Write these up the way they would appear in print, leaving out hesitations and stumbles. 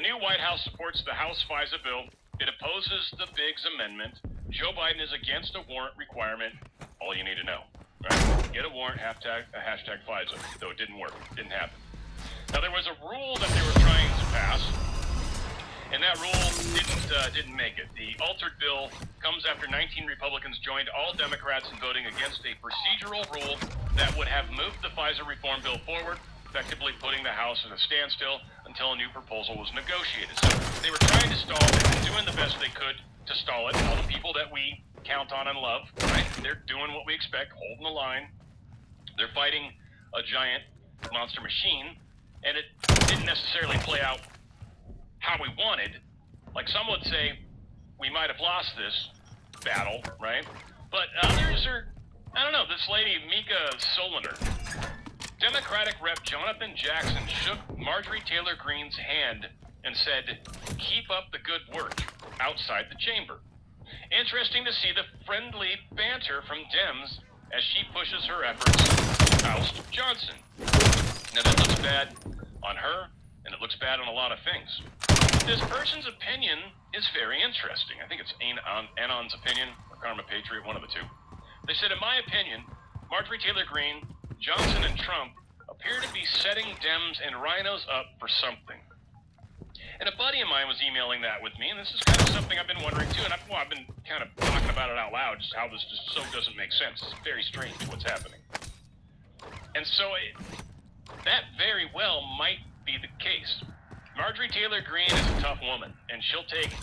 new White House supports the House FISA bill. It opposes the Biggs amendment. Joe Biden is against a warrant requirement. All you need to know. Right? Get a warrant, hashtag FISA. Though it didn't work. It didn't happen. Now, there was a rule that they were trying to pass, and that rule didn't make it. The altered bill comes after 19 Republicans joined all Democrats in voting against a procedural rule that would have moved the FISA reform bill forward, effectively putting the House at a standstill until a new proposal was negotiated. So they were trying to stall it and doing the best they could to stall it. All the people that we count on and love, right? They're doing what we expect, holding the line. They're fighting a giant monster machine, and it didn't necessarily play out how we wanted. Like some would say, we might have lost this battle, right? But others are, I don't know, this lady, Mika Soliner, Democratic Rep Jonathan Jackson shook Marjorie Taylor Greene's hand and said, "Keep up the good work," outside the chamber. Interesting to see the friendly banter from Dems as she pushes her efforts to oust Johnson. Now that looks bad on her, and it looks bad on a lot of things. This person's opinion is very interesting. I think it's Anon's opinion, or Karma Patriot, one of the two. They said, in my opinion, Marjorie Taylor Greene, Johnson, and Trump appear to be setting Dems and rhinos up for something. And a buddy of mine was emailing that with me, and this is kind of something I've been wondering too, and I've been kind of talking about it out loud, just how this just so doesn't make sense. It's very strange what's happening. And so that very well might be the case. Marjorie Taylor Greene is a tough woman, and she'll take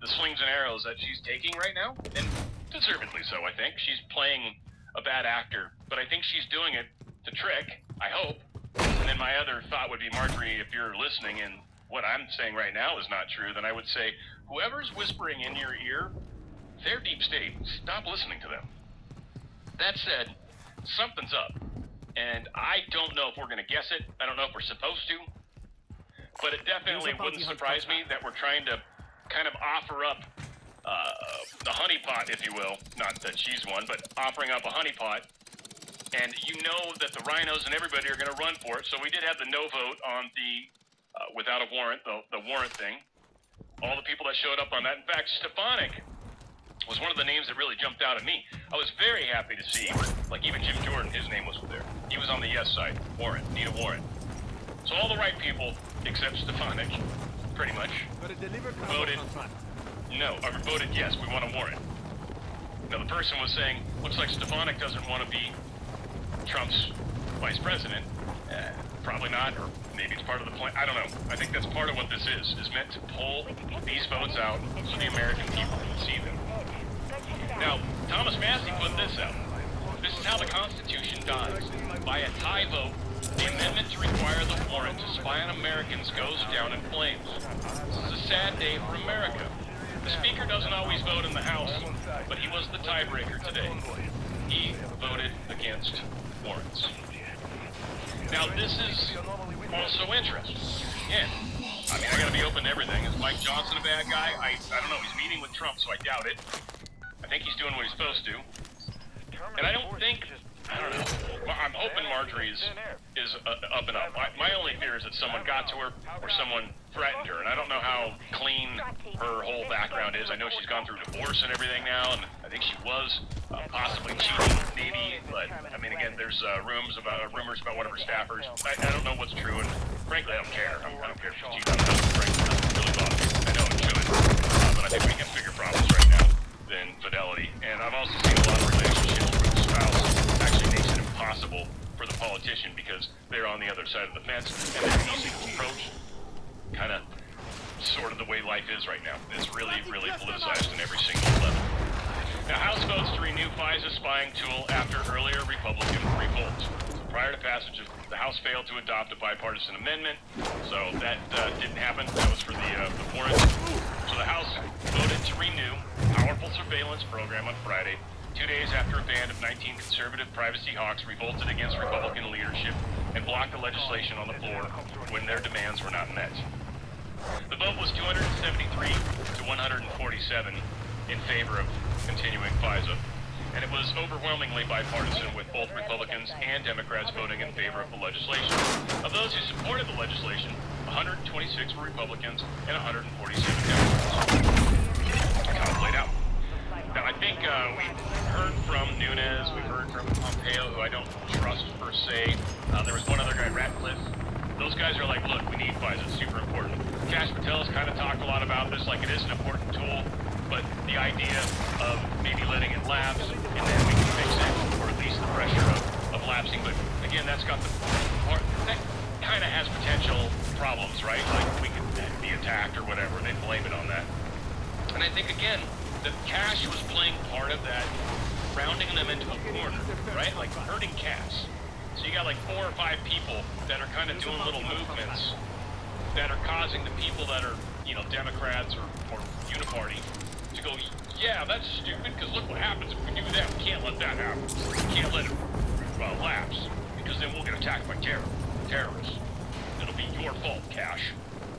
the slings and arrows that she's taking right now, and deservedly so, I think. She's playing a bad actor, but I think she's doing it to trick, I hope. And then my other thought would be, Marjorie, if you're listening and what I'm saying right now is not true, then I would say, whoever's whispering in your ear, they're deep state. Stop listening to them. That said, something's up. And I don't know if we're going to guess it. I don't know if we're supposed to. But it definitely wouldn't surprise me that we're trying to kind of offer up the honeypot, if you will. Not that she's one, but offering up a honeypot. And you know that the rhinos and everybody are going to run for it. So we did have the no vote on the without a warrant, the warrant thing. All the people that showed up on that. In fact, Stefanik was one of the names that really jumped out at me. I was very happy to see, like even Jim Jordan, his name was there. He was on the yes side. Warrant, need a warrant. So all the right people, except Stefanik, pretty much, voted no, or voted yes, we want a warrant. Now the person was saying, looks like Stefanik doesn't want to be Trump's vice president. Probably not, or maybe it's part of the plan. I don't know. I think that's part of what this is meant to pull these votes out so the American people can see them. Now, Thomas Massey put this out. This is how the Constitution dies. By a tie vote, the amendment to require the warrant to spy on Americans goes down in flames. This is a sad day for America. The Speaker doesn't always vote in the House, but he was the tiebreaker today. He voted against warrants. Now, this is also interesting. Again, I mean, I gotta be open to everything. Is Mike Johnson a bad guy? I don't know. He's meeting with Trump, so I doubt it. I think he's doing what he's supposed to. And I don't think, I don't know. I'm hoping Marjorie is up and up. My only fear is that someone got to her or someone threatened her. And I don't know how clean her whole background is. I know she's gone through divorce and everything now, and I think she was possibly cheating, maybe. But I mean, again, there's rumors about one of her staffers. I don't know what's true, and frankly, I don't care. I don't care if she cheats on us. Frankly, it doesn't really bother me. I know it should, but I think we have bigger problems right now than fidelity. And I've also seen a lot of relationships where the spouse actually makes it impossible for the politician because they're on the other side of the fence, and they're easy to approach. Kind of, sort of the way life is right now. It's really, really politicized in every single level. Now, House votes to renew FISA spying tool after earlier Republican revolts. So prior to passage, the House failed to adopt a bipartisan amendment, so that didn't happen. That was for the warrant. So the House voted to renew powerful surveillance program on Friday, 2 days after a band of 19 conservative privacy hawks revolted against Republican leadership and blocked the legislation on the floor when their demands were not met. The vote was 273 to 147 in favor of continuing FISA, and it was overwhelmingly bipartisan, with both Republicans and Democrats voting in favor of the legislation. Of those who supported the legislation, 126 were Republicans and 147 Democrats. That's how it played out. Now, I think we've heard from Nunes, we've heard from Pompeo, who I don't trust per se. There was one other guy, Ratcliffe. Those guys are like, look, we need FISA, it's super important. Kash Patel's kind of talked a lot about this, like it is an important tool, but the idea of maybe letting it lapse, and then we can fix it, or at least the pressure of lapsing. But again, that's got that kind of has potential problems, right? Like we could be attacked or whatever, they blame it on that. And I think, again, that Kash was playing part of that, rounding them into a corner, right? Like hurting Kash. So you got like 4 or 5 people that are kind of doing little movements that are causing the people that are, you know, Democrats or Uniparty to go, yeah, that's stupid, because look what happens if we do that. We can't let that happen. We can't let it lapse, because then we'll get attacked by terrorists. It'll be your fault, Kash.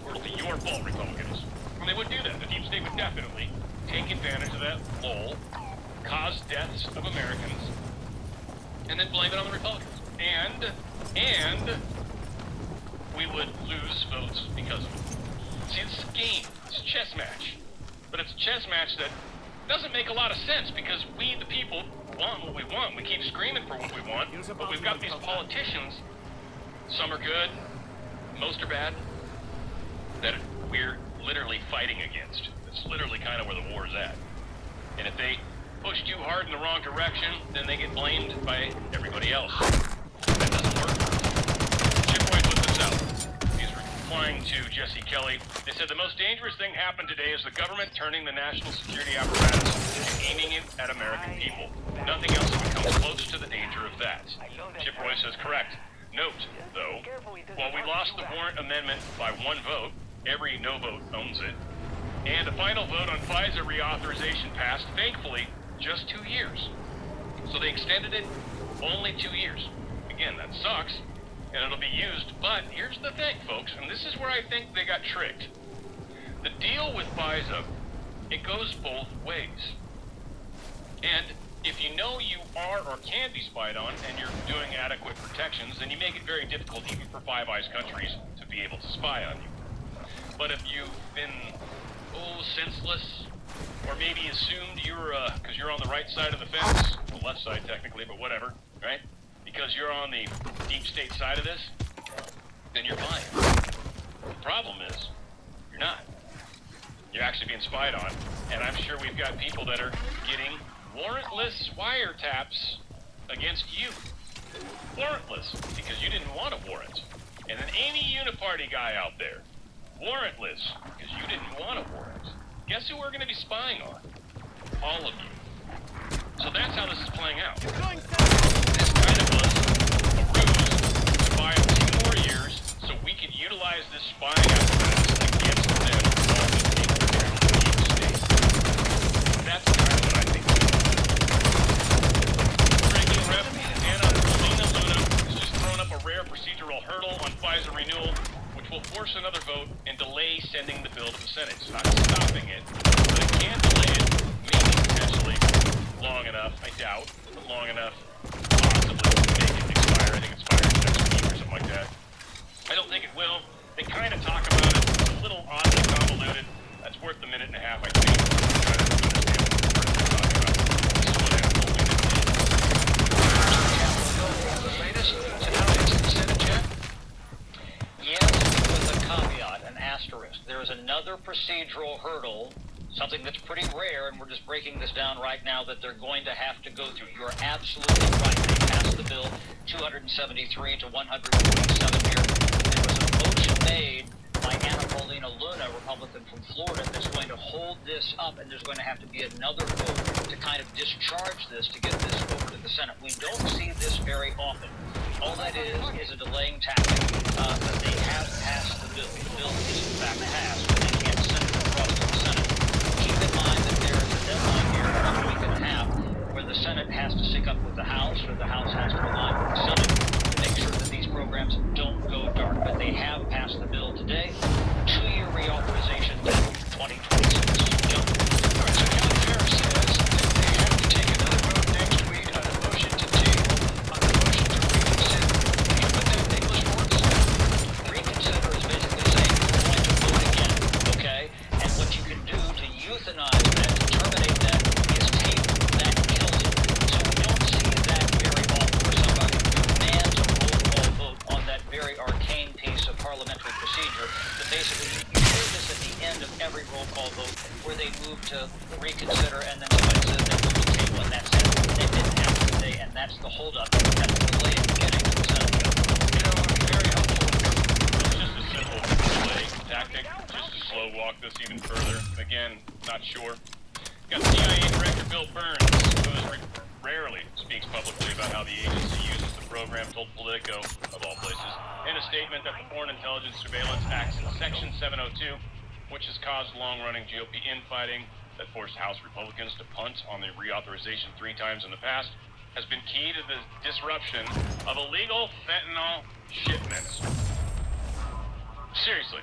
Or it'll be your fault, Republicans. And they would do that. The deep state would definitely take advantage of that lull, cause deaths of Americans, and then blame it on the Republicans. And we would lose votes because of it. See, it's a game. It's a chess match. But it's a chess match that doesn't make a lot of sense because we, the people, want what we want. We keep screaming for what we want, but we've got these politicians, some are good, most are bad, that we're literally fighting against. It's literally kind of where the war is at. And if they push too hard in the wrong direction, then they get blamed by everybody else. That doesn't work. Chipboy put this out. He's replying to Jesse Kelly. They said the most dangerous thing happened today is the government turning the national security apparatus and aiming it at American people. Nothing else has come close to the danger of that. Chipboy says correct. Note, though, while we lost the warrant amendment by 1 vote, every no vote owns it, and a final vote on FISA reauthorization passed, thankfully, just 2 years. So they extended it only 2 years. Again, that sucks, and it'll be used, but here's the thing, folks, and this is where I think they got tricked. The deal with FISA, it goes both ways. And if you know you are or can be spied on, and you're doing adequate protections, then you make it very difficult even for Five Eyes countries to be able to spy on you. But if you've been, senseless, or maybe assumed you're, because you're on the right side of the fence, the left side technically, but whatever, right? Because you're on the deep state side of this, then you're fine. The problem is, you're not. You're actually being spied on, and I'm sure we've got people that are getting warrantless wiretaps against you. Warrantless, because you didn't want a warrant. And then any uniparty guy out there, warrantless, because you didn't want a warrant. Guess who we're going to be spying on? All of you. So that's how this is playing out. This kind of was a ruse to spy on 2 more years so we could utilize this spying apparatus against them while we take down the deep state. That's kind of what I think. Breaking Rep Anna Luna is just throwing up a rare procedural hurdle on FISA renewal, which will force another vote and delay sending the bill to the Senate. It's not stopping it, but it can delay it, maybe potentially long enough, I doubt, but long enough possibly to make it expire. I think it expires next week or something like that. I don't think it will. They kind of talk about it. It's a little oddly convoluted. That's worth a minute and a half, I think. To try to understand what they're talking about. This is what Apple did. The latest, so now it's the Senate check? Yes, with a caveat, an asterisk. There is another procedural hurdle, something that's pretty rare, and we're just breaking this down right now, that they're going to have to go through. You're absolutely right. They passed the bill 273 to 147 here. There was a motion made by Anna Luna, Republican from Florida, that's going to hold this up, and there's going to have to be another vote to kind of discharge this to get this over to the Senate. We don't see this very often. All that is a delaying tactic, but they have passed the bill. The bill is in fact passed, but they can't send it across to the Senate. Keep in mind that there is a deadline here, about a week and a half, where the Senate has to sync up with the House, or the House has to align with the Senate to make sure that these programs don't go dark. But they have passed the bill today. 2-year reauthorization to 2026. John. All right, so John Ferris says that they have to take another vote next week on a motion to table, on the motion to reconsider. Can you put that in English for us? Reconsider is basically saying procedure that basically you hear this at the end of every roll call vote where they move to reconsider and then somebody says they move to table and that's it. They didn't have to today, and that's the holdup. That's the delay in getting to the Senate bill. You know, it would be very helpful. It's just a simple delay tactic, just to slow walk this even further. Again, not sure. Got CIA Director Bill Burns, who rarely speaks publicly about how the agency uses the program, told Politico, of all places, in a statement that the Foreign Intelligence Surveillance Act's Section 702, which has caused long-running GOP infighting that forced House Republicans to punt on the reauthorization 3 times in the past, has been key to the disruption of illegal fentanyl shipments. Seriously.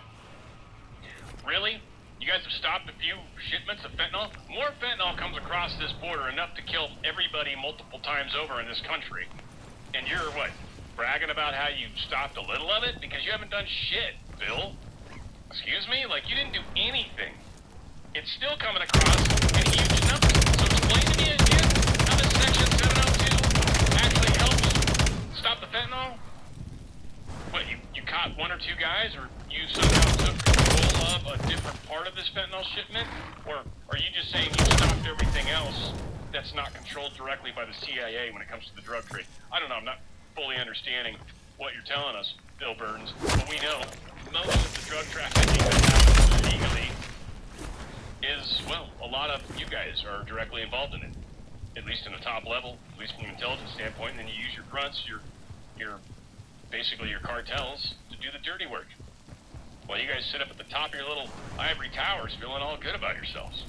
Really? You guys have stopped a few shipments of fentanyl? More fentanyl comes across this border, enough to kill everybody multiple times over in this country. And you're, what, bragging about how you stopped a little of it? Because you haven't done shit, Bill. Excuse me? Like, you didn't do anything. It's still coming across in huge numbers. So explain to me again how this Section 702 actually helps stop the fentanyl? What, you caught 1 or 2 guys, or you somehow took control of a different part of this fentanyl shipment? Or are you just saying you stopped everything else that's not controlled directly by the CIA when it comes to the drug trade? I don't know, I'm not fully understanding what you're telling us, Bill Burns, but we know most of the drug trafficking that happens illegally is, well, a lot of you guys are directly involved in it, at least in the top level, at least from an intelligence standpoint, and then you use your grunts, your basically your cartels to do the dirty work. While you guys sit up at the top of your little ivory towers feeling all good about yourselves.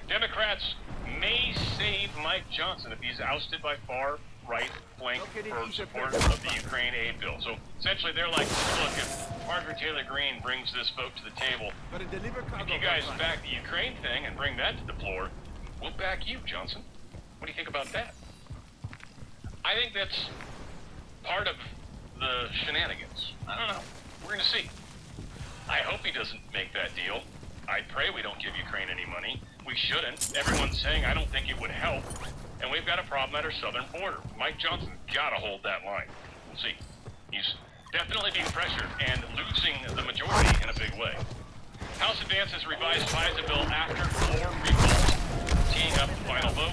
Democrats may save Mike Johnson if he's ousted by far-right flank for support of the Ukraine aid bill. So essentially they're like, look, if Marjorie Taylor Greene brings this vote to the table, if you guys back the Ukraine thing and bring that to the floor, we'll back you, Johnson. What do you think about that? I think that's part of the shenanigans. I don't know. We're going to see. I hope he doesn't make that deal. I pray we don't give Ukraine any money. We shouldn't. Everyone's saying I don't think it would help. And we've got a problem at our southern border. Mike Johnson's got to hold that line. We'll see. He's definitely being pressured and losing the majority in a big way. House advances revised FISA bill after floor revolt, teeing up the final vote.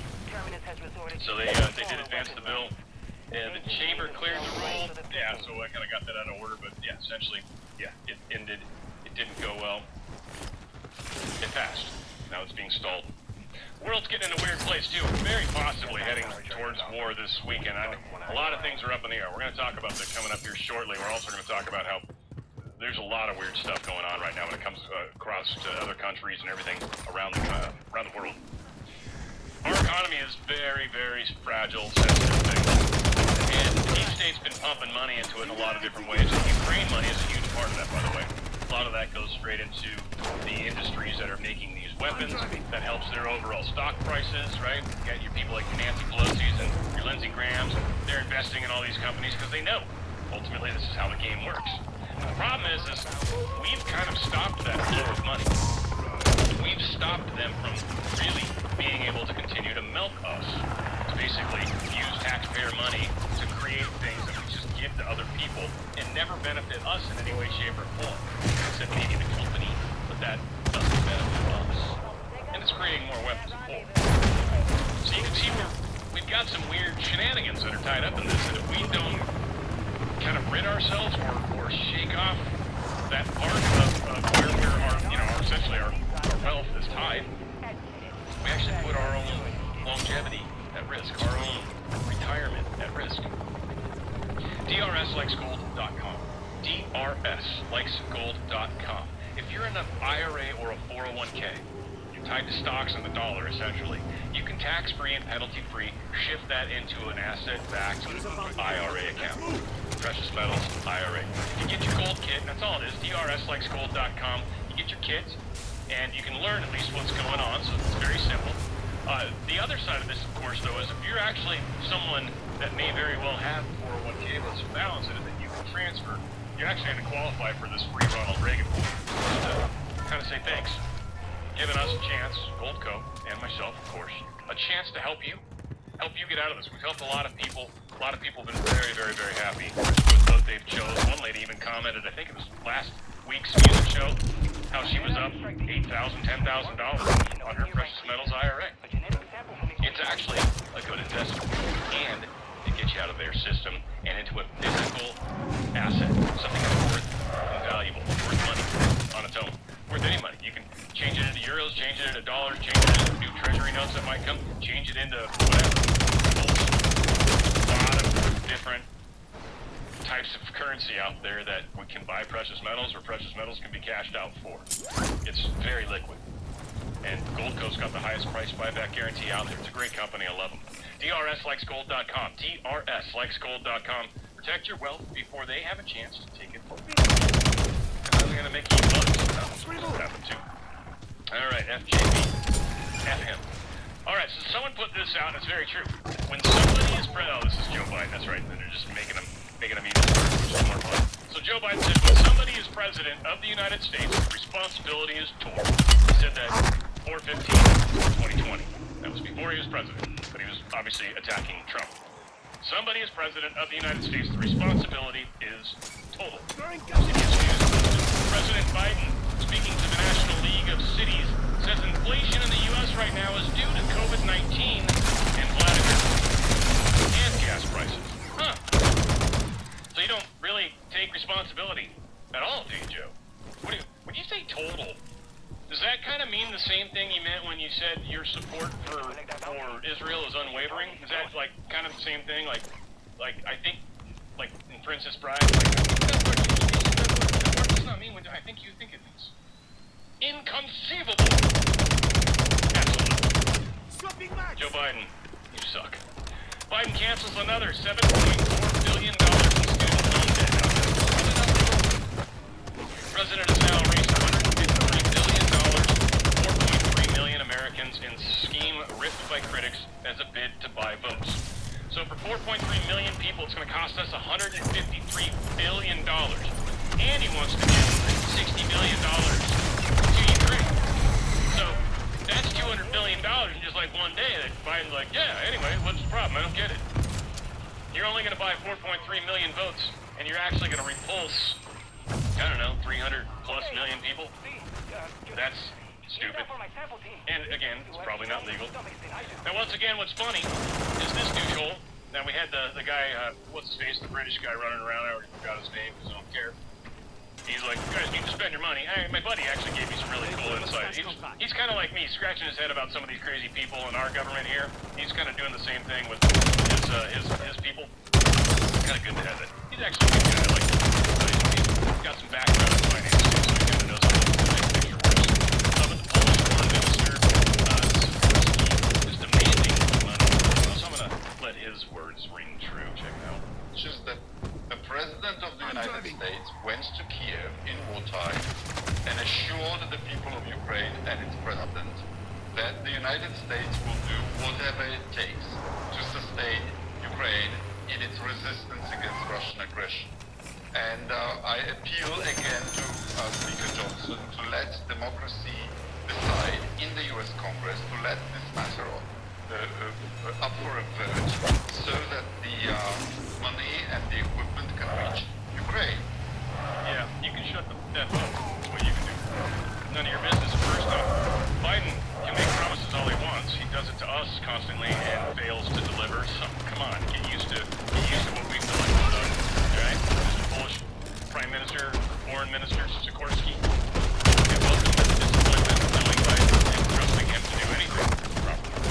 So they did advance the bill. And the chamber cleared the rule. Yeah, so I kind of got that out of order, but yeah, essentially, yeah, it ended. It didn't go well. It passed. Now it's being stalled. World's getting in a weird place too. Very possibly heading towards war this weekend. A lot of things are up in the air. We're going to talk about that coming up here shortly. We're also going to talk about how there's a lot of weird stuff going on right now when it comes across to other countries and everything around the world. Our economy is very, very fragile, sensitive thing. And the deep state's been pumping money into it in a lot of different ways. And Ukraine money is a huge part of that, by the way. A lot of that goes straight into the industries that are making these weapons. That helps their overall stock prices, right? You got your people like your Nancy Pelosi's and your Lindsey Graham's. They're investing in all these companies because they know, ultimately, this is how the game works. The problem is we've kind of stopped that flow of money. We've stopped them from really being able to continue to milk us. To basically use taxpayer money to create things that we just give to other people and never benefit us in any way, shape, or form. Except maybe the company, but that doesn't benefit us. And it's creating more weapons of war. So you can see we've got some weird shenanigans that are tied up in this, and if we don't kind of rid ourselves or shake off that part of where essentially our wealth is tied, we actually put our own longevity at risk, our own retirement at risk. DRSlikesgold.com. DRSlikesgold.com. If you're in an IRA or a 401k, you're tied to stocks and the dollar, essentially, you can tax-free and penalty-free shift that into an asset-backed IRA account. Precious metals, IRA. You get your gold kit, that's all it is, DRSlikesgold.com. You get your kit, and you can learn at least what's going on, so it's very simple. The other side of this, of course, though, is if you're actually someone that may very well have 401k with some balance in it that you can transfer, you're actually going to qualify for this free Ronald Reagan pool. Just to kind of say thanks. Giving us a chance, Goldco, and myself, of course, a chance to help you get out of this. We've helped a lot of people. A lot of people have been very, very, very happy with what they've chosen. One lady even commented, I think it was last week's music show, how she was up $8,000, $10,000 on her precious metals IRA. It's actually a good investment, and it gets you out of their system and into a physical asset, something that's worth and valuable, worth money on its own, worth any money. You can change it into euros, change it into dollars, change it into new treasury notes that might come, change it into whatever. A lot of different types of currency out there that we can buy precious metals, or precious metals can be cashed out for. It's very liquid. And Gold Coast got the highest price buyback guarantee out there. It's a great company. I love them. DRSlikesgold.com. DRSlikesgold.com. Protect your wealth before they have a chance to take it from you. They're going to make you bucks. That's what will happen too. All right, FJB. F him. All right, so someone put this out, and it's very true. When somebody is oh, this is Joe Biden. That's right. They're just making them even worse, which is more fun. So Joe Biden said, when somebody is president of the United States, responsibility is torn. He said that 4/15/2020. That was before he was president, but he was obviously attacking Trump. Somebody is president of the United States, the responsibility is total. President Biden, speaking to the National League of Cities, says inflation in the U.S. right now is due to COVID-19 and Vladimir and gas prices. Huh. So you don't really take responsibility at all, do you, Joe? When you say total, does that kind of mean the same thing you meant when you said your support for Israel is unwavering? Is that like kind of the same thing? Like I think, like in Princess Bride, that does not mean what I think you think it means. Inconceivable. Absolutely. Joe Biden, you suck. Biden cancels another $7.4 billion in student loan debt. The president has now raised $153 billion, 4.3 million Americans in scheme ripped by critics as a bid to buy votes. So for 4.3 million people, it's going to cost us $153 billion. And he wants to give $60 billion to Ukraine. So that's $200 billion in just like one day. That Biden's like, yeah, anyway, what's the problem? I don't get it. You're only going to buy 4.3 million votes, and you're actually going to repulse, I don't know, 300 plus million people? That's stupid. And again, it's probably not legal. Now, once again, what's funny is this douchehole. Now, we had the guy, what's his face, the British guy running around. I already forgot his name because I don't care. He's like, you guys need to spend your money. My buddy actually gave me some really cool insight. He's kind of like me, scratching his head about some of these crazy people in our government here. He's kind of doing the same thing with his people. Kind of good to have it. He's actually a good guy. I like him. He's got some background in finance too, so he kind of knows how to make the picture worse. But the Polish foreign minister, just demanding money. So I'm going to let his words ring true. Check it out. Just that the President of the United States went to Kiev in wartime and assured the people of Ukraine and its president that the United States will do whatever it takes to sustain Ukraine in its resistance against Russian aggression. And I appeal again to Speaker Johnson to let democracy decide in the US Congress, to let this matter up for a vote so that the money and the equipment can reach Ukraine. Yeah, you can shut that vote. That's what you can do. None of your business. First off, Biden can make promises all he wants. He does it to us constantly and fails to deliver. So come on, get used to what we've done. Right? There's the Polish Prime Minister, Foreign Minister Sikorsky. Get welcome to the disappointment of knowing Biden and trusting him to do anything properly.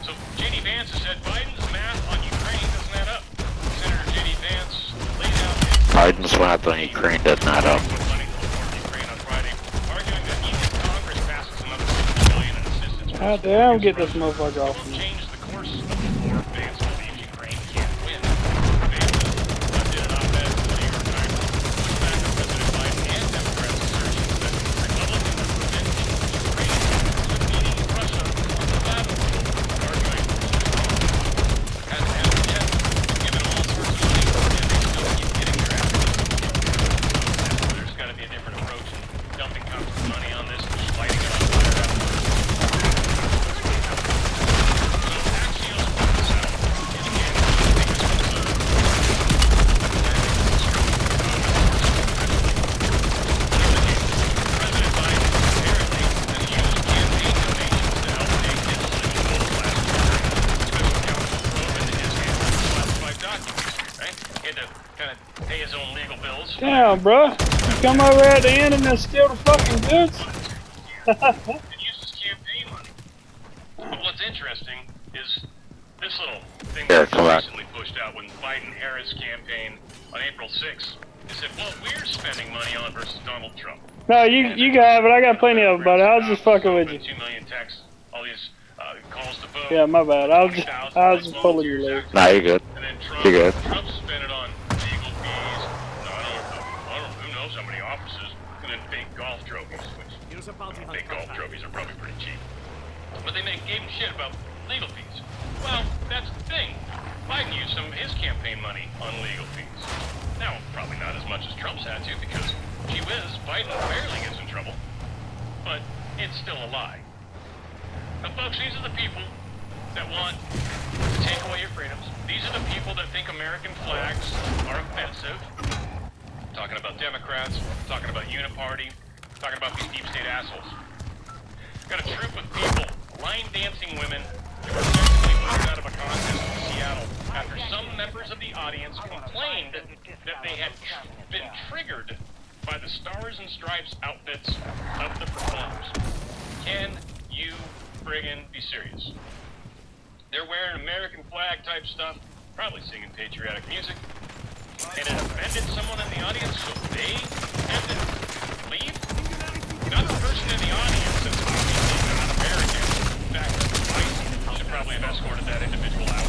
So J.D. Vance has said Biden's math on Ukraine doesn't add up. Senator J.D. Vance laid out his Biden's math on Ukraine doesn't add up. God damn, get this motherfucker off me. Change the course of the war. Vance believes Ukraine can't win. Vance did an op-ed in the New York Times, pushed back on President Biden and Democrats' assertions that Republicans are preventing Ukraine from defeating Russia on the battlefield, arguing as of yet, given all sorts of money, and they still keep getting their asses. So there's got to be a different approach in dumping constant money on this, just lighting it on fire out. now, bruh. You come over at the end and then steal the fucking goods? It uses campaign money. But what's interesting is this little thing that was recently pushed out when Biden-Harris campaign on April 6th. They said, well, we're spending money on versus Donald Trump. No, you can have it. I got plenty of it, buddy. I was just fucking with you. 2 million texts, all these calls to vote. Yeah, my bad. I was just pulling your leg. Nah, you're good. And then You're good. Trump spent it on legal fees. No, I don't who knows how many offices. And then fake golf trophies, which fake golf trophies are probably pretty cheap. But they gave him shit about legal fees. Well, that's the thing. Biden used some of his campaign money on legal fees. Now, probably not as much as Trump's had to, because, gee whiz, Biden barely gets in trouble. But it's still a lie. Now, folks, these are the people that want to take away your freedoms. These are the people that think American flags are offensive. Talking about Democrats, talking about Uniparty, talking about these deep state assholes. Got a troop of people, line dancing women, who were essentially moved out of a contest in Seattle after some members of the audience complained that they had been triggered by the Stars and Stripes outfits of the performers. Can you friggin' be serious? They're wearing American flag type stuff, probably singing patriotic music, and it offended someone in the audience, so they had to leave? Not the person in the audience that's obviously not American. In fact, I should probably have escorted that individual out.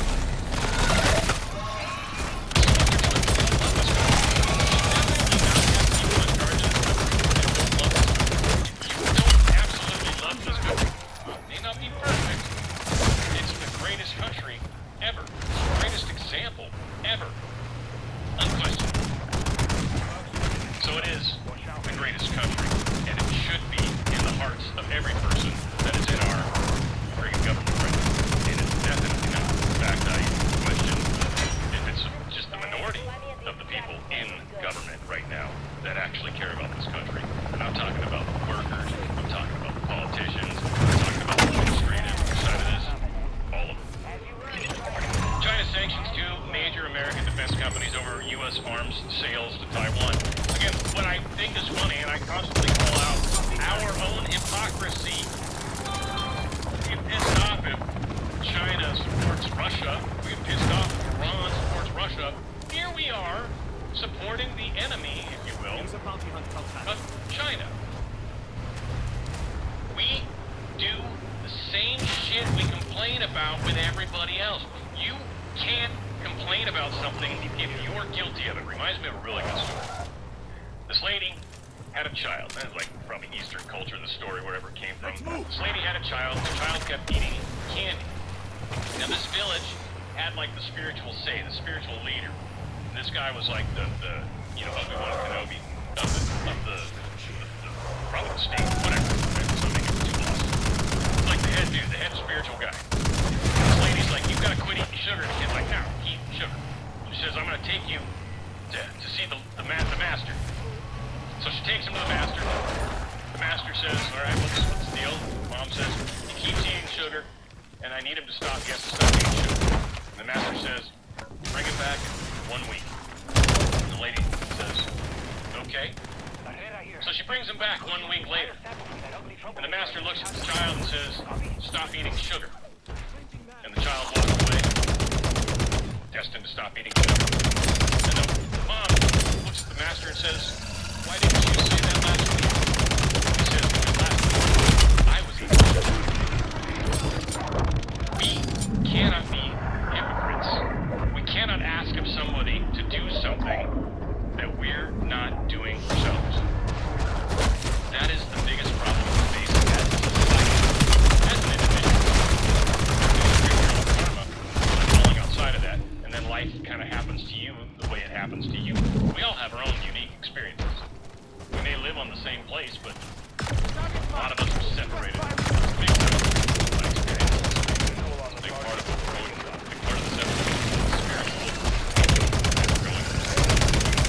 Country ever. Greatest example ever. Unquestioned. So it is the greatest country, and it should be in the hearts of every person that is in our friggin' government right now. It is definitely not. In fact, I question if it's just the minority of the people in government right now that actually care about this country. And I'm talking about the workers, I'm talking about the politicians, I'm talking about the administrative side of this, all of them. China sanctions 2 major American defense companies over U.S. arms sales to Taiwan. Again, what I think is funny, and I constantly call out our own hypocrisy. We get pissed off if China supports Russia. We get pissed off if Iran supports Russia. Here we are, supporting the enemy, if you will, of China. We do the same shit we complain about with everybody else. You can't complain about something if you're guilty of it. Reminds me of a really good story. This lady had a child. That's like probably Eastern culture, the story, wherever it came from. This lady had a child. The child kept eating candy. Now this village had like the spiritual say, the spiritual leader. And this guy was like the Obi-Wan Kenobi of the probably the state, whatever. So make it too lost. It's like the head dude, the head spiritual guy. This lady's like, you've got to quit eating sugar. The kid's like, no, eat sugar. She says, I'm going to take you to see the master. So she takes him to the master. The master says, all right, what's the deal? Mom says, he keeps eating sugar, and I need him to stop. He has to stop eating sugar. And the master says, bring him back in 1 week. And the lady says, okay. So she brings him back 1 week later. And the master looks at the child and says, stop eating sugar. And the child walks away, destined to stop eating sugar. And the mom looks at the master and says, why didn't you say that last week? He says, because last week I was eating sugar. We cannot be hypocrites. We cannot ask of somebody to do something that we're not doing ourselves. That is the biggest problem we face as a society, as an individual. Karma, falling outside of that, and then life kind of happens to you the way it happens to you. We all have our own unique experiences. We may live on the same place, but a lot of us are separated. It's a big part of my experience. It's a big part of what we're going through. A big part of the separation is spiritual.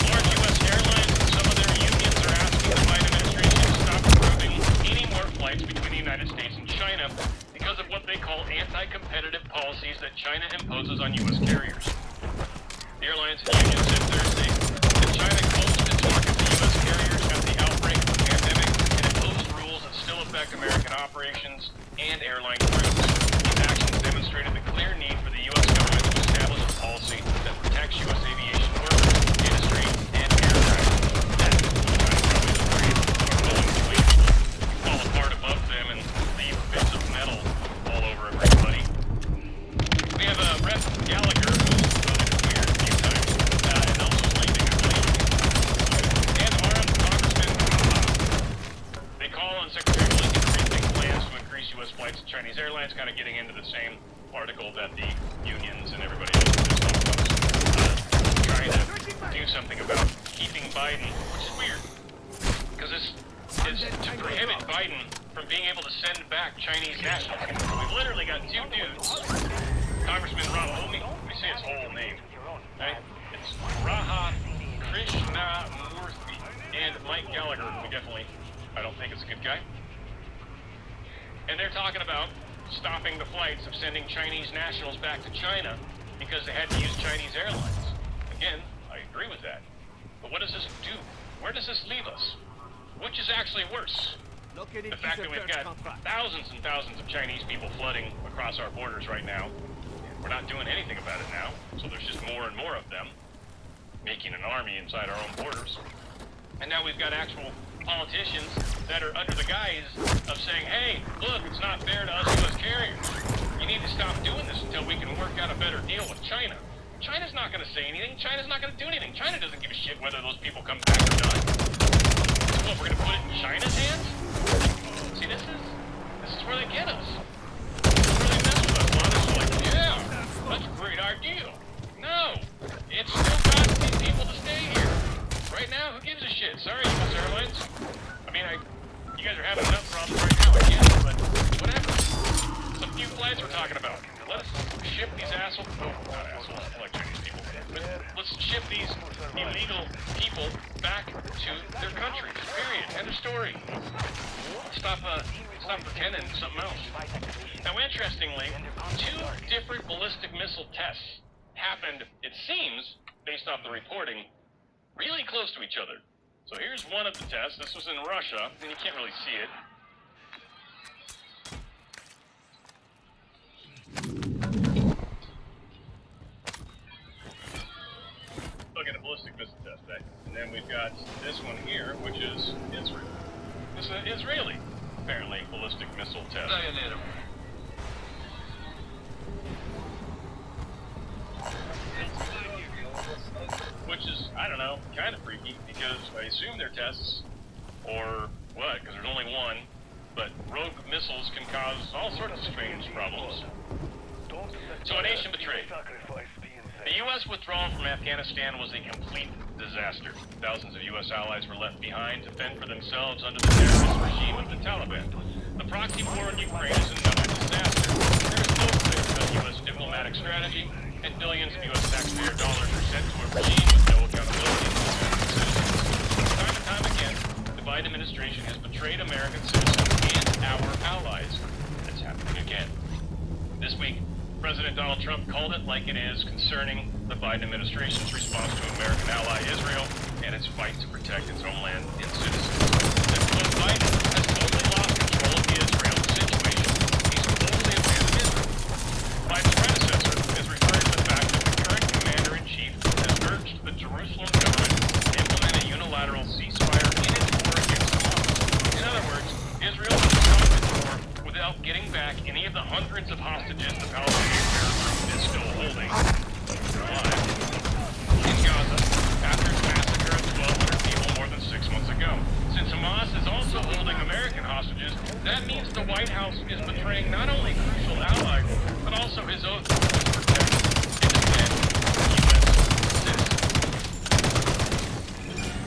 Large U.S. airlines and some of their unions are asking the Biden administration to stop approving any more flights between the United States and China because of what they call anti-competitive policies that China imposes on U.S. carriers. The airlines and unions said Thursday that China closed its market operations and airline crews. These actions demonstrated the clear need for the U.S. government to establish a policy that protects U.S. aviation workers, industry, and air traffic. That is probably the phrase going to fall apart above them and leave bits of metal all over everybody. We have Rep. Gallagher, who's voted weird a few times, and also sleeping, I believe. And Congressman, they call on Secretary Blinken to rethink plans to increase U.S. flights to Chinese airlines, kind of getting into the same article that the unions and everybody else is talking about. Trying to do something about keeping Biden, which is weird, because this is to prohibit Biden from being able to send back Chinese nationals. We've literally got two dudes. Congressman let me say his whole name, right? It's Raha Krishnamurthy and Mike Gallagher. I don't think it's a good guy. And they're talking about stopping the flights of sending Chinese nationals back to China because they had to use Chinese airlines. Again, I agree with that. But what does this do? Where does this leave us? Which is actually worse? The fact that we've got thousands and thousands of Chinese people flooding across our borders right now. We're not doing anything about it now, so there's just more and more of them, making an army inside our own borders. And now we've got actual politicians that are under the guise of saying, hey, look, it's not fair to us U.S. carriers. You need to stop doing this until we can work out a better deal with China. China's not going to say anything. China's not going to do anything. China doesn't give a shit whether those people come back or not. So what, we're going to put it in China's hands? See, this is where they get us. That's a great idea. No, it's still costing people to stay here. Right now, who gives a shit? Sorry, U.S. Airlines. I mean, you guys are having enough problems right now, I guess, but whatever. It's a few flights we're talking about. Let us ship these assholes. Oh, not assholes. I like Chinese people. But let's ship these illegal people back to their countries. Period. End of story. Stop pretending something else. Now, interestingly, two different ballistic missile tests happened, it seems, based off the reporting, really close to each other. So here's one of the tests. This was in Russia, and you can't really see it. Look at a ballistic missile test, eh? And then we've got this one here, which is Israel. This is an Israeli, apparently, ballistic missile test. Which is, I don't know, kind of freaky, because I assume they're tests, or what, because there's only one, but rogue missiles can cause all sorts of strange problems. So a nation betrayed. The U.S. withdrawal from Afghanistan was a complete disaster. Thousands of U.S. allies were left behind to fend for themselves under the terrorist regime of the Taliban. The proxy war in Ukraine is another disaster. There is no clear U.S. diplomatic strategy, and billions of U.S. taxpayer dollars are sent to a regime with no accountability to American citizens. Time and time again, the Biden administration has betrayed American citizens and our allies. It's happening again. This week, President Donald Trump called it like it is concerning the Biden administration's response to American ally Israel and its fight to protect its homeland and citizens. That Biden has totally lost control of the Israel situation. He's totally abandoned Israel. Biden's predecessor is referring to the fact that the current commander-in-chief has urged the Jerusalem government to implement a unilateral ceasefire in its war against Hamas. In other words, Israel has gone to war without getting back any of the hundreds of hostages the Palestinian terror group is still holding alive in Gaza after its massacre of 1,200 people more than 6 months ago. Since Hamas is also holding American hostages, that means the White House is betraying not only crucial allies, but also his oath to protect and defend U.S. citizens.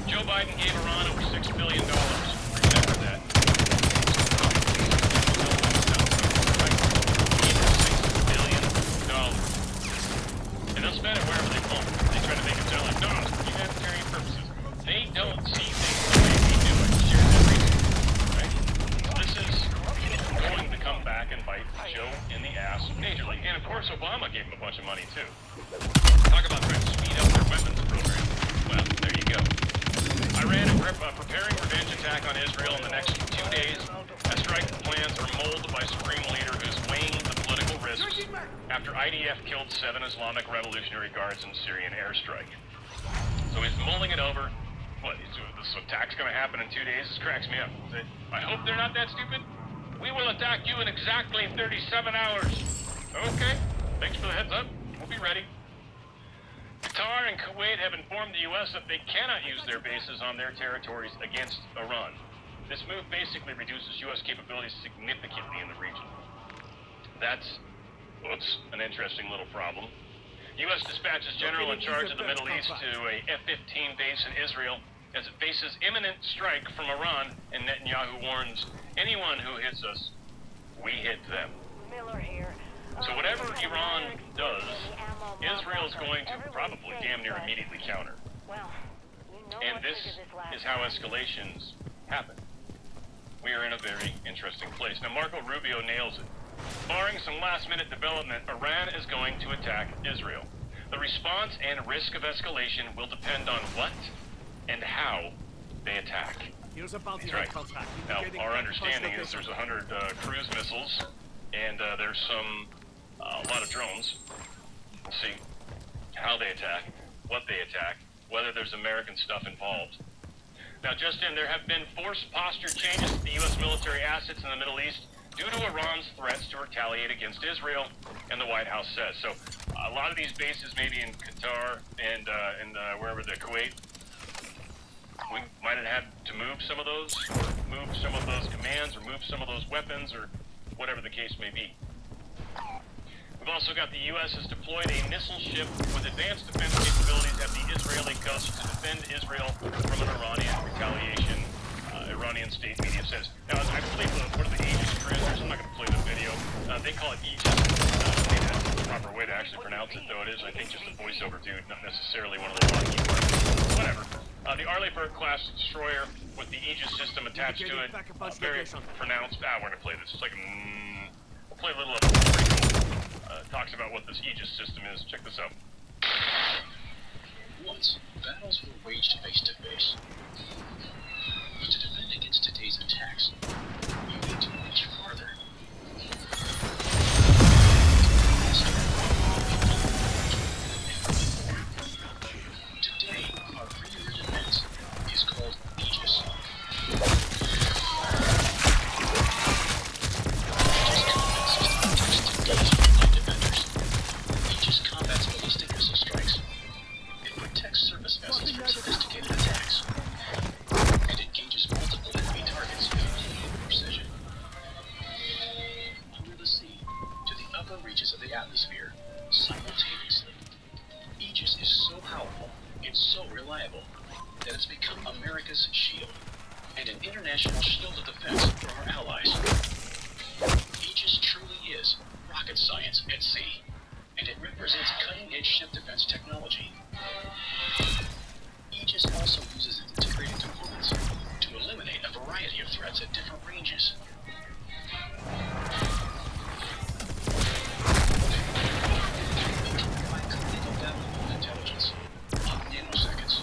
Joe Biden gave Iran over $6 billion. Remember that. Spend it wherever they want. They try to make it sound like, no, it's for humanitarian purposes. They don't see things the way we do it. Share that reason, right? This is going to come back and bite Joe in the ass majorly. And of course, Obama gave him a bunch of money too. Talk about trying to speed up their weapons program. Well, there you go. Iran is preparing revenge attack on Israel in the next 2 days as strike plans are mulled IDF killed 7 Islamic Revolutionary Guards in Syrian airstrike. So he's mulling it over. What, this attack's gonna happen in 2 days? This cracks me up. I hope they're not that stupid. We will attack you in exactly 37 hours. Okay, thanks for the heads up. We'll be ready. Qatar and Kuwait have informed the U.S. that they cannot use their bases on their territories against Iran. This move basically reduces U.S. capabilities significantly in the region. That's, an interesting little problem. U.S. dispatches general in charge of the Middle East to a F-15 base in Israel as it faces imminent strike from Iran, and Netanyahu warns anyone who hits us, we hit them. Miller here. So whatever Iran does, Israel's going to probably damn near immediately counter. Well, you know And what this triggered last is how escalations happen. We are in a very interesting place. Now, Marco Rubio nails it. Barring some last-minute development, Iran is going to attack Israel. The response and risk of escalation will depend on what and how they attack. That's right. Now, our understanding is there's 100 cruise missiles, and there's a lot of drones. We'll see how they attack, what they attack, whether there's American stuff involved. Now, just in, there have been forced posture changes to the U.S. military assets in the Middle East due to Iran's threats to retaliate against Israel, and the White House says. So, a lot of these bases, maybe in Qatar and wherever, the Kuwait, we might have had to move some of those commands, or move some of those weapons, or whatever the case may be. We've also got the U.S. has deployed a missile ship with advanced defense capabilities at the Israeli coast to defend Israel from an Iranian retaliation, Iranian state media says. Now, I believe, what are the Aegis cruisers? I'm not going to play the video. They call it Aegis. I think that's the proper way to actually pronounce it, though it is, I think, just a voiceover dude, not necessarily one of the Lockheed Martin. Whatever. The Arleigh-Burke-class destroyer with the Aegis system attached to it, very pronounced. We're going to play this. It's like we'll play a little of it. Pretty cool. Talks about what this Aegis system is. Check this out. Once, battles were waged face to face. But to defend against today's attacks, you need to go much farther. Today, our premier defense is called Aegis. Aegis combats ballistic missile strikes. It protects surface vessels from sophisticated attacks. And engages multiple enemy targets with precision. Under the sea, to the upper reaches of the atmosphere, simultaneously. Aegis is so powerful, it's so reliable, that it's become America's shield, and an international shield of defense for our allies. Aegis truly is rocket science at sea, and it represents cutting-edge ship defense technology. Aegis also uses its integrated components to eliminate a variety of threats at different ranges. It can provide complete battle intelligence of nanoseconds,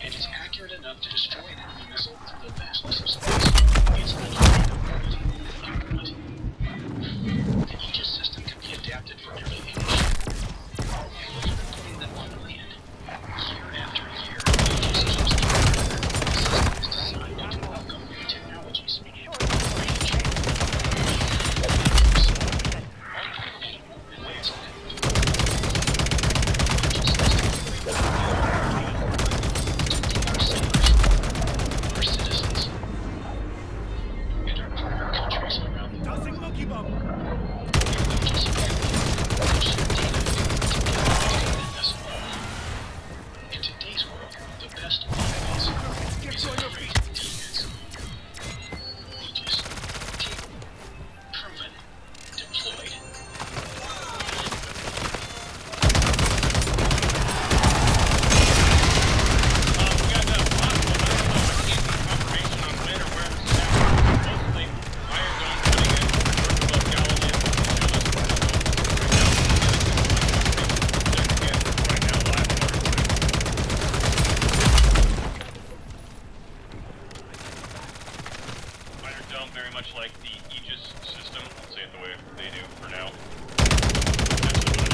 and it's accurate enough to destroy an enemy missile through the vastness of space. It's unlimited ability. The Aegis system can be adapted for nearly any ship, and we're even putting them on land. Year after year, Aegis keeps getting better. The system is designed to welcome new technologies. Our citizens and our partner countries around the world. In today's world, the best offense is a great defense. Aegis, capable, proven, deployed. We got that possible, but I don't know if I can't get confirmation on when or where this is happening. Mostly, Iron Dome putting in above Galilee and right now, live on our recording. Iron Dome, very much like the Aegis system. I'll say it the way they do for now. That's what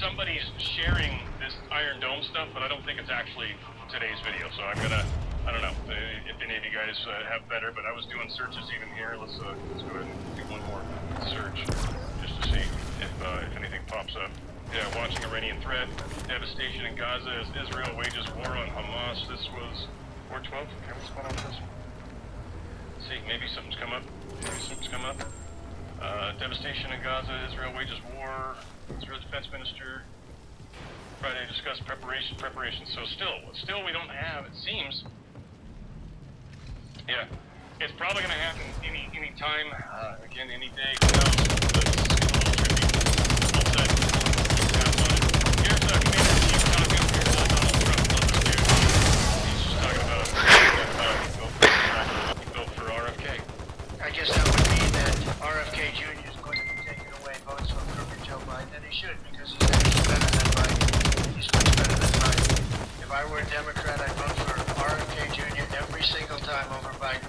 somebody's sharing this Iron Dome stuff, but I don't think it's actually today's video. So I'm gonna, I don't know if any of you guys have better, but I was doing searches even here. Let's go ahead and do one more search just to see if anything pops up. Yeah, watching Iranian threat, devastation in Gaza as Israel wages war on Hamas. This was 412. Okay, what's going on with this? Let's see, maybe something's come up. Devastation in Gaza, Israel wages war. Israel Defense Minister Friday discussed preparation. So still we don't have, it seems. Yeah, it's probably going to happen any time. Again, any day. Who knows? But this is getting a little tricky. All set. Here's Commander in Chief talking. Here's Donald Trump. Love this dude. He's just talking about vote for RFK. I guess that would mean that RFK Jr. is going to be taking away votes from crooked Joe Biden, and he should, because he's actually better than Biden. He's much better than Biden. If I were a Democrat, I'd vote for RFK Jr. every single time over Biden,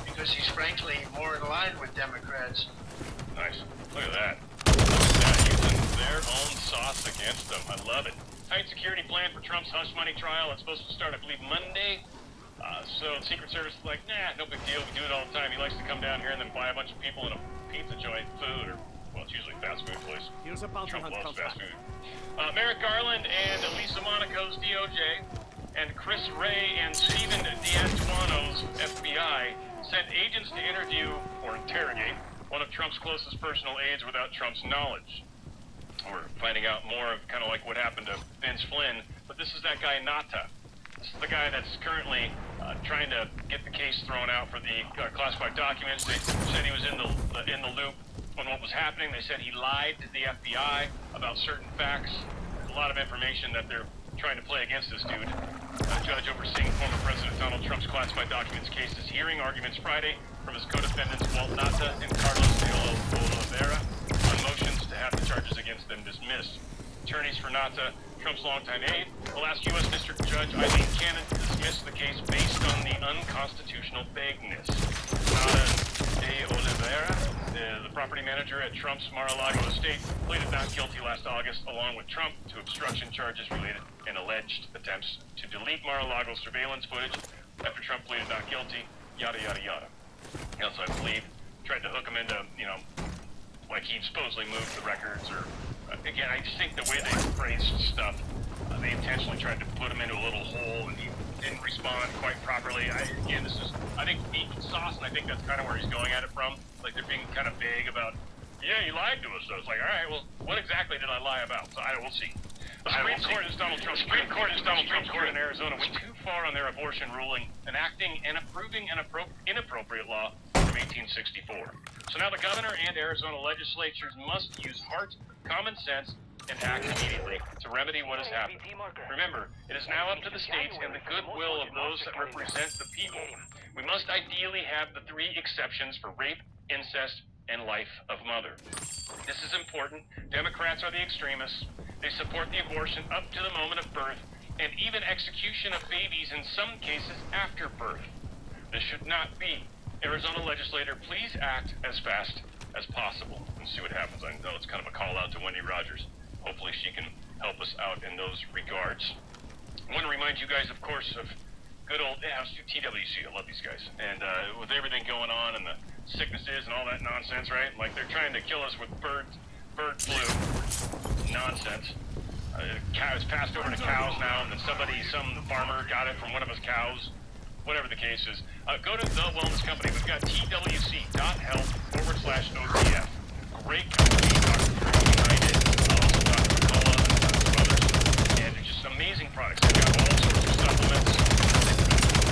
because he's frankly more in line with Democrats. Nice. Look at that. Using their own sauce against them. I love it. Tight security plan for Trump's hush money trial. It's supposed to start, I believe, Monday. So the Secret Service is like, nah, no big deal. We do it all the time. He likes to come down here and then buy a bunch of people in a pizza joint food, or, well, it's usually fast food place. Trump loves fast food. Merrick Garland and Lisa Monaco's DOJ and Chris Wray and Stephen D'Antuano's FBI sent agents to interview or interrogate one of Trump's closest personal aides without Trump's knowledge. We're finding out more of kind of like what happened to Vince Flynn, but this is that guy Nata. This is the guy that's currently trying to get the case thrown out for the classified documents. They said he was in the loop on what was happening. They said he lied to the FBI about certain facts. There's a lot of information that they're trying to play against this dude. A judge overseeing former President Donald Trump's classified documents case is hearing arguments Friday from his co-defendants Walt Nata and Carlos de Oliveira on motions to have the charges against them dismissed. Attorneys for Nata, Trump's longtime aide, will ask U.S. District Judge Eileen Cannon to dismiss the case based on the unconstitutional vagueness. Nata de Oliveira, the property manager at Trump's Mar-a-Lago estate, pleaded not guilty last August, along with Trump, to obstruction charges related and alleged attempts to delete Mar-a-Lago surveillance footage after Trump pleaded not guilty, yada, yada, yada. He also, I believe, tried to hook him into, like he'd supposedly moved the records or... Again, I just think the way they phrased stuff, they intentionally tried to put him into a little hole, and he didn't respond quite properly. I think beef and sauce, and I think that's kind of where he's going at it from. Like, they're being kind of vague about, yeah, you lied to us. So it's like, all right, well, what exactly did I lie about? So we'll see. The Supreme Court is Donald Trump's court in Arizona went too far on their abortion ruling, enacting and approving an inappropriate law from 1864. So now the governor and Arizona legislatures must use heart, common sense, and act immediately to remedy what has happened. Remember, it is now up to the states and the goodwill of those that represent the people. We must ideally have the 3 exceptions for rape, incest, and life of mother. This is important. Democrats are the extremists. They support the abortion up to the moment of birth, and even execution of babies in some cases after birth. This should not be. Arizona legislator, please act as fast as possible and see what happens. I know it's kind of a call out to Wendy Rogers. Hopefully she can help us out in those regards. I want to remind you guys, of course, of good old TWC. I love these guys. And with everything going on and the sicknesses and all that nonsense, right? Like they're trying to kill us with bird flu nonsense. Cows passed over to cows now, and then some farmer got it from one of his cows. Whatever the case is, go to The Wellness Company. We've got twc.health/OTF. Great company. Dr. behind it. Also Dr. Cola and some others. And they're just amazing products. They've got all sorts of supplements.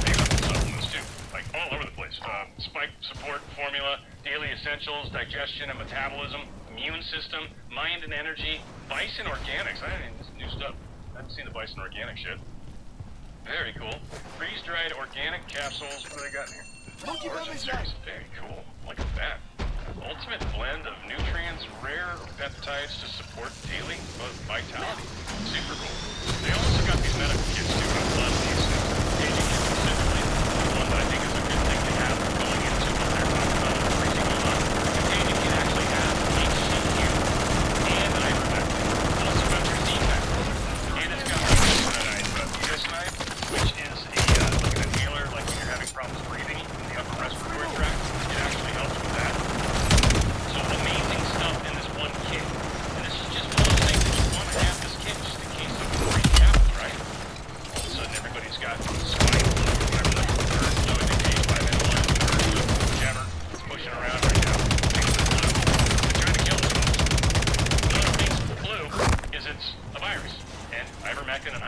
They've got supplements too, like all over the place. Spike support formula, daily essentials, digestion and metabolism, immune system, mind and energy, Bison Organics. This is new stuff. I haven't seen the Bison Organic shit. Very cool. Freeze-dried organic capsules. What do they got in here? Origin series. Very cool. Look at that. Ultimate blend of nutrients, rare peptides to support daily vitality. Super cool. They also got these medical kits too. I love these. Aging kits specifically. One that I think is a good thing to have going into what they're talking about with freezing going on. The aging kit actually has HCQ and ivermectin. Also got your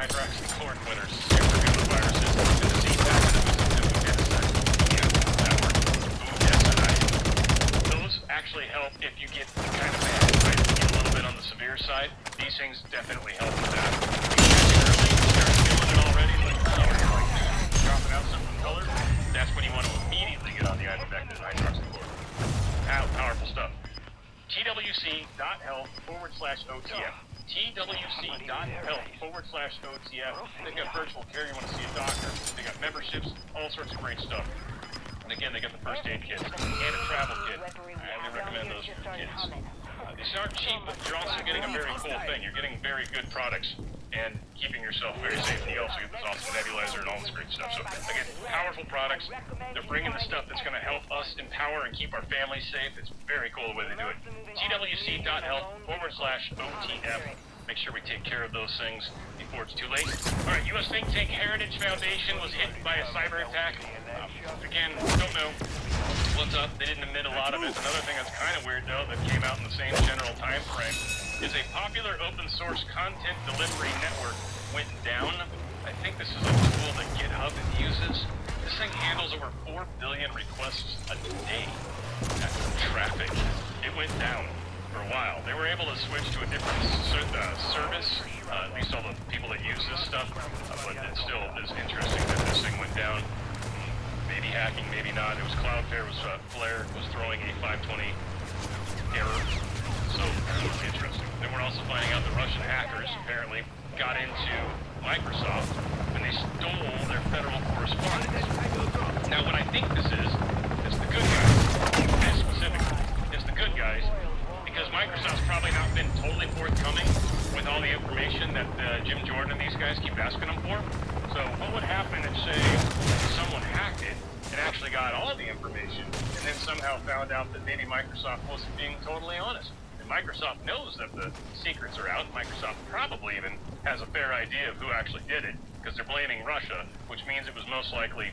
hydroxychloroquine are super good with viruses. And the Z packet of influenza. Yeah, that works. Ooh, yes, and those actually help if you get kind of bad, right? If you get a little bit on the severe side, these things definitely help with that. If you catch it early, start feeling it already, like, dropping out some color, that's when you want to immediately get on the ivermectin hydroxychloroquine. Powerful stuff. TWC.health/OTF. TWC.health/OTF. They've got virtual care, you want to see a doctor. They got memberships, all sorts of great stuff. And again, they got the first aid kits and a travel kit. I highly recommend those for your kids. These aren't cheap, but you're also getting a very cool thing. You're getting very good products and keeping yourself very safe. And you also get this awesome nebulizer and all this great stuff. So again, powerful products. They're bringing the stuff that's going to help us empower and keep our families safe. It's very cool the way they do it. TWC.health/OTF. Make sure we take care of those things before it's too late. All right, U.S. think tank Heritage Foundation was hit by a cyber attack. Again, don't know what's up. They didn't admit a lot of it. Another thing that's kind of weird, though, that came out in the same general time frame is a popular open source content delivery network went down. I think this is a tool that GitHub uses. This thing handles over 4 billion requests a day. That's traffic. It went down for a while. They were able to switch to a different service, at least all the people that use this stuff, but it still is interesting that this thing went down. Maybe hacking, maybe not. It was Cloudflare, Flare was throwing a 520 error. So, interesting. Then we're also finding out the Russian hackers apparently got into Microsoft and they stole their federal correspondence. Now, what I think this is the good guys. This specifically is the good guys because Microsoft's probably not been totally forthcoming with all the information that Jim Jordan and these guys keep asking them for. So what would happen if, say, someone hacked it and actually got all the information and then somehow found out that maybe Microsoft wasn't being totally honest? And Microsoft knows that the secrets are out. Microsoft probably even has a fair idea of who actually did it because they're blaming Russia, which means it was most likely,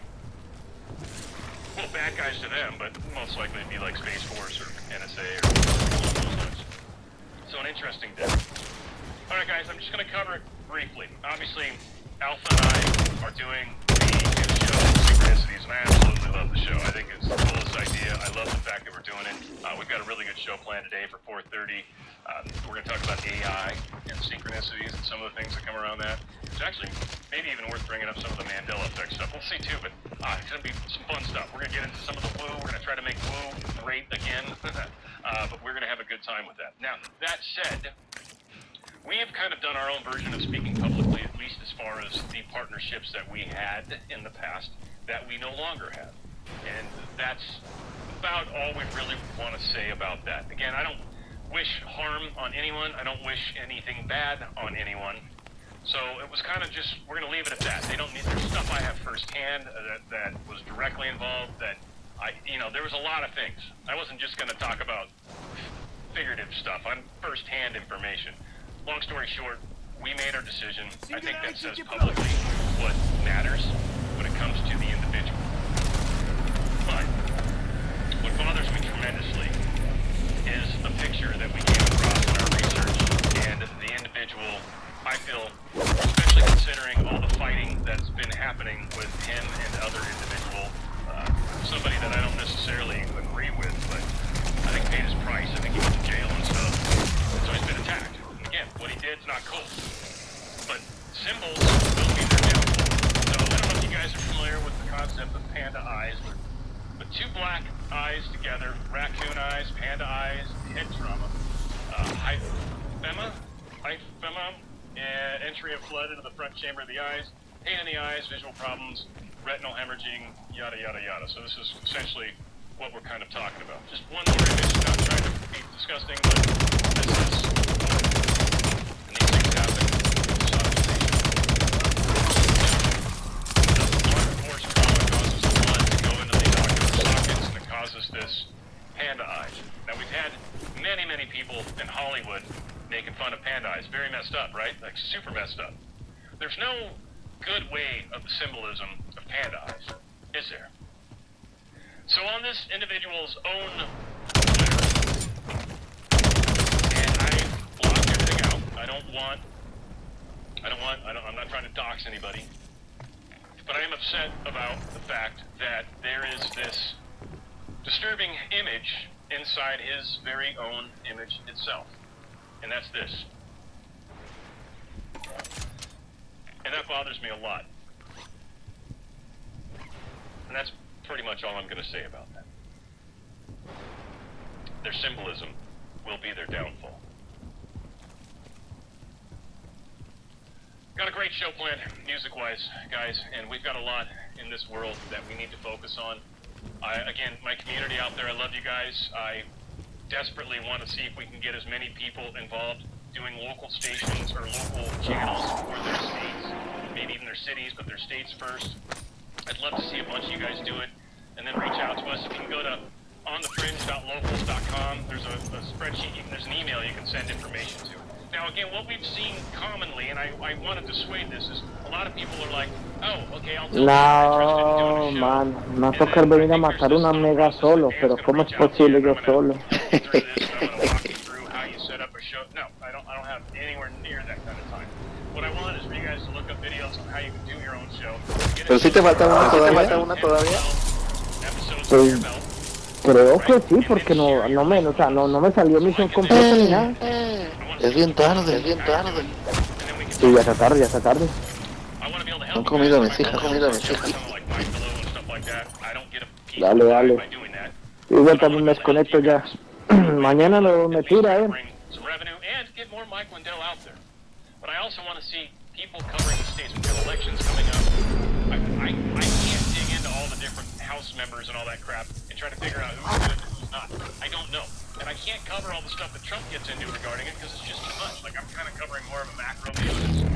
well, bad guys to them, but most likely it'd be like Space Force or NSA or those guys. So an interesting day. All right, guys, I'm just going to cover it briefly. Obviously, Alpha and I are doing the new show, Synchronicities, and I absolutely love the show. I think it's the coolest idea. I love the fact that we're doing it. We've got a really good show planned today for 4:30. We're going to talk about AI and synchronicities and some of the things that come around that. It's actually maybe even worth bringing up some of the Mandela effect stuff. We'll see, too, but it's going to be some fun stuff. We're going to get into some of the woo. We're going to try to make woo great again, but we're going to have a good time with that. Now, that said, we have kind of done our own version of speaking publicly, at least as far as the partnerships that we had in the past that we no longer have. And that's about all we really want to say about that. Again, I don't wish harm on anyone. I don't wish anything bad on anyone. So it was kind of just, we're going to leave it at that. They don't need, there's stuff I have firsthand that was directly involved that there was a lot of things. I wasn't just going to talk about figurative stuff. I'm firsthand information. Long story short, we made our decision. I think that says publicly what matters when it comes to the individual. But what bothers me tremendously is the picture that we came across in our research and the individual, I feel, especially considering all the fighting that's been happening with him and other individual, somebody that I don't necessarily agree with, but I think paid his price. I think he went to jail and stuff. So he's been attacked. Again, what he did is not cool. But symbols will be their downfall. So I don't know if you guys are familiar with the concept of panda eyes, but two black eyes together, raccoon eyes, panda eyes, head trauma, hyphema, entry of flood into the front chamber of the eyes, pain in the eyes, visual problems, retinal hemorrhaging, yada, yada, yada. So this is essentially what we're kind of talking about. Just one more image, not trying to be disgusting, but this is, and these things happen with sodomization. The blunt force trauma causes the blood to go into these ocular sockets, and it causes this panda eyes. Now, we've had many, many people in Hollywood making fun of panda eyes. Very messed up, right? Like, super messed up. There's no good way of the symbolism of panda eyes, is there? So on this individual's own Twitter, and I blocked everything out. I don't want I'm not trying to dox anybody, but I am upset about the fact that there is this disturbing image inside his very own image itself, and that's this. And that bothers me a lot. And that's pretty much all I'm going to say about that. Their symbolism will be their downfall. Got a great show planned, music-wise, guys, and we've got a lot in this world that we need to focus on. Again, my community out there, I love you guys. I desperately want to see if we can get as many people involved doing local stations or local channels for their states, maybe even their cities, but their states first. I'd love to see a bunch of you guys do it, and then reach out to us. If you can go to onthefringe.locals.com, there's a spreadsheet, there's an email you can send information to. Now, again, what we've seen commonly, and I want to dissuade this, is a lot of people are like, oh, okay, I'll tell you I'm interested in doing a show. Man, me va a tocar venir a matar una mega solo, pero ¿cómo es posible yo solo? No, I don't have anywhere near that kind of time. What I want is for you guys to look up videos on how you can do your own show. Pero si te falta una todavía. Pues, creo que sí, porque no me salió misión completa ni nada. Es bien tarde. Sí, ya está tarde. Han comido mis hijas. Dale. Igual también me desconecto ya. Mañana me tira, some revenue and get more Mike Lindell out there. But I also want to see people covering the states. We've got elections coming up. I can't dig into all the different House members and all that crap and try to figure out who's good and who's not. I don't know. And I can't cover all the stuff that Trump gets into regarding it because it's just too much. Like, I'm kind of covering more of a macro view.